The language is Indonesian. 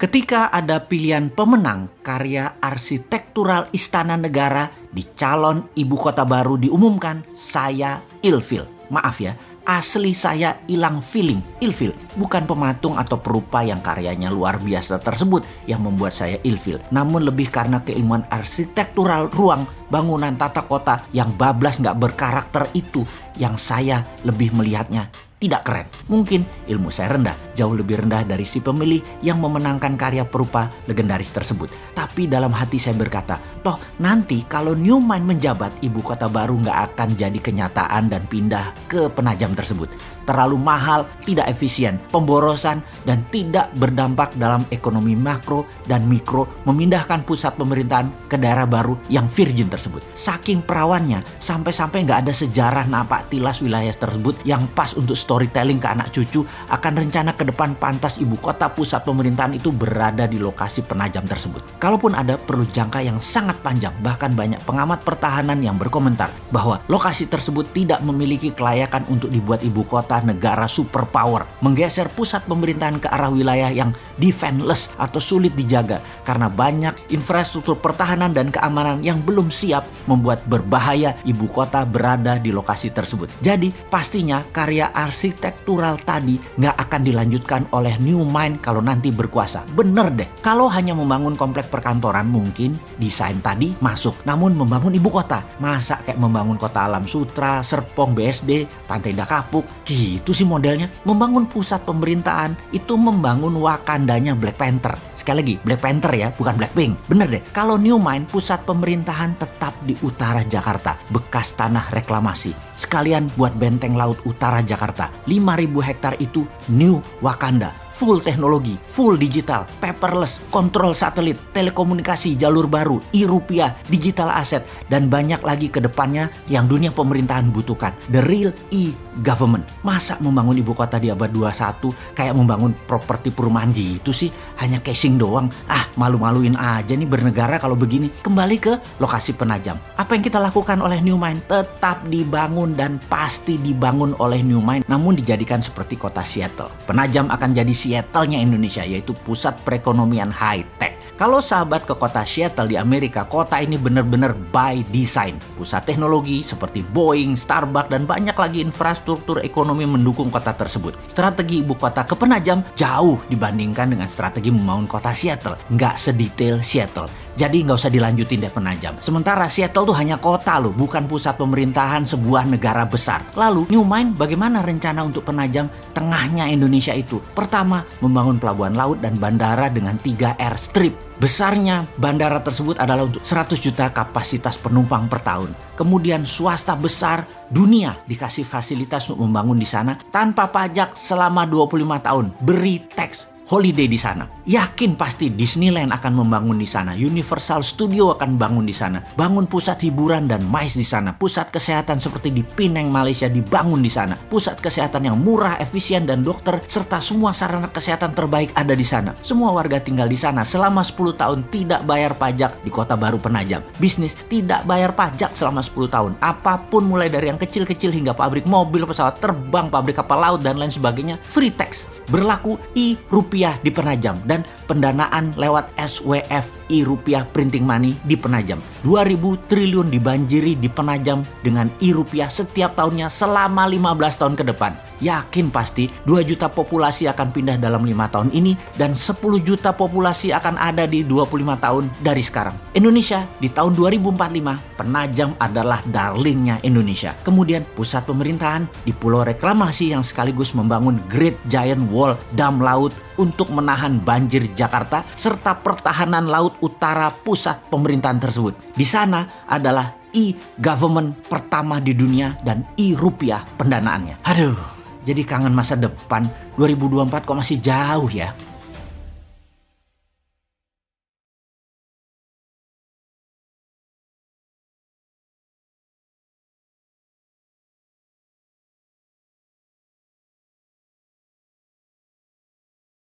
Ketika ada pilihan pemenang karya arsitektural istana negara di calon ibu kota baru diumumkan, saya ilfil. Maaf ya, asli saya hilang feeling. Ilfil bukan pematung atau perupa yang karyanya luar biasa tersebut yang membuat saya ilfil, namun lebih karena keilmuan arsitektural ruang, bangunan, tata kota yang bablas gak berkarakter itu yang saya lebih melihatnya tidak keren. Mungkin ilmu saya rendah, jauh lebih rendah dari si pemilih yang memenangkan karya perupa legendaris tersebut. Tapi dalam hati saya berkata, toh nanti kalau New Mind menjabat, ibu kota baru nggak akan jadi kenyataan dan pindah ke Penajam tersebut. Terlalu mahal, tidak efisien, pemborosan, dan tidak berdampak dalam ekonomi makro dan mikro memindahkan pusat pemerintahan ke daerah baru yang virgin tersebut. Saking perawannya, sampai-sampai nggak ada sejarah napak tilas wilayah tersebut yang pas untuk storytelling ke anak cucu akan rencana ke depan pantas ibu kota pusat pemerintahan itu berada di lokasi Penajam tersebut. Kalaupun ada, perlu jangka yang sangat panjang. Bahkan banyak pengamat pertahanan yang berkomentar bahwa lokasi tersebut tidak memiliki kelayakan untuk dibuat ibu kota negara superpower, menggeser pusat pemerintahan ke arah wilayah yang defenseless atau sulit dijaga karena banyak infrastruktur pertahanan dan keamanan yang belum siap, membuat berbahaya ibu kota berada di lokasi tersebut. Jadi pastinya karya arsitektural tadi nggak akan dilanjutkan oleh New Mind kalau nanti berkuasa. Bener deh, kalau hanya membangun komplek perkantoran mungkin desain tadi masuk, namun membangun ibu kota, masa kayak membangun kota Alam Sutra, Serpong, BSD, Pantai Indah Kapuk, gitu sih modelnya. Membangun pusat pemerintahan itu membangun Wakandanya Black Panther. Sekali lagi, Black Panther ya, bukan Blackpink. Bener deh, kalau New Mind pusat pemerintahan tetap di utara Jakarta, bekas tanah reklamasi. Sekalian buat benteng laut utara Jakarta. 5.000 hektar itu New Wakanda. Full teknologi, full digital, paperless, kontrol satelit, telekomunikasi jalur baru, e-rupiah, digital aset, dan banyak lagi ke depannya yang dunia pemerintahan butuhkan. The real e-government. Masa membangun ibu kota di abad 21 kayak membangun properti perumahan gitu sih? Hanya casing doang. Malu-maluin aja nih bernegara kalau begini. Kembali ke lokasi Penajam. Apa yang kita lakukan oleh New Mind? Tetap dibangun dan pasti dibangun oleh New Mind, namun dijadikan seperti kota Seattle. Penajam akan jadi Seattle-nya Indonesia, yaitu pusat perekonomian high-tech. Kalau sahabat ke kota Seattle di Amerika, kota ini benar-benar by design. Pusat teknologi seperti Boeing, Starbucks, dan banyak lagi infrastruktur ekonomi mendukung kota tersebut. Strategi ibu kota ke Penajam jauh dibandingkan dengan strategi membangun kota Seattle. Nggak sedetail Seattle. Jadi nggak usah dilanjutin deh Penajam. Sementara Seattle tuh hanya kota loh, bukan pusat pemerintahan sebuah negara besar. Lalu New Mind bagaimana rencana untuk Penajam tengahnya Indonesia itu? Pertama, membangun pelabuhan laut dan bandara dengan 3 airstrip. Besarnya bandara tersebut adalah untuk 100 juta kapasitas penumpang per tahun. Kemudian swasta besar dunia dikasih fasilitas untuk membangun di sana tanpa pajak selama 25 tahun. Beri tax holiday di sana. Yakin pasti Disneyland akan membangun di sana. Universal Studio akan bangun di sana. Bangun pusat hiburan dan MICE di sana. Pusat kesehatan seperti di Penang, Malaysia dibangun di sana. Pusat kesehatan yang murah, efisien, dan dokter serta semua sarana kesehatan terbaik ada di sana. Semua warga tinggal di sana selama 10 tahun tidak bayar pajak di kota baru Penajam. Bisnis tidak bayar pajak selama 10 tahun. Apapun mulai dari yang kecil-kecil hingga pabrik mobil, pesawat terbang, pabrik kapal laut, dan lain sebagainya free tax. Berlaku e-rupiah di Penajam dan pendanaan lewat SWF e-rupiah printing money di Penajam. 2.000 triliun dibanjiri di Penajam dengan e-rupiah setiap tahunnya selama 15 tahun ke depan. Yakin pasti 2 juta populasi akan pindah dalam 5 tahun ini dan 10 juta populasi akan ada di 25 tahun dari sekarang. Indonesia di tahun 2045, Penajam adalah darlingnya Indonesia. Kemudian pusat pemerintahan di Pulau Reklamasi yang sekaligus membangun Great Giant Wall, dam laut untuk menahan banjir Jakarta serta pertahanan laut utara pusat pemerintahan tersebut. Di sana adalah e-government pertama di dunia dan e-rupiah pendanaannya. Aduh, jadi kangen masa depan. 2024 kok masih jauh ya.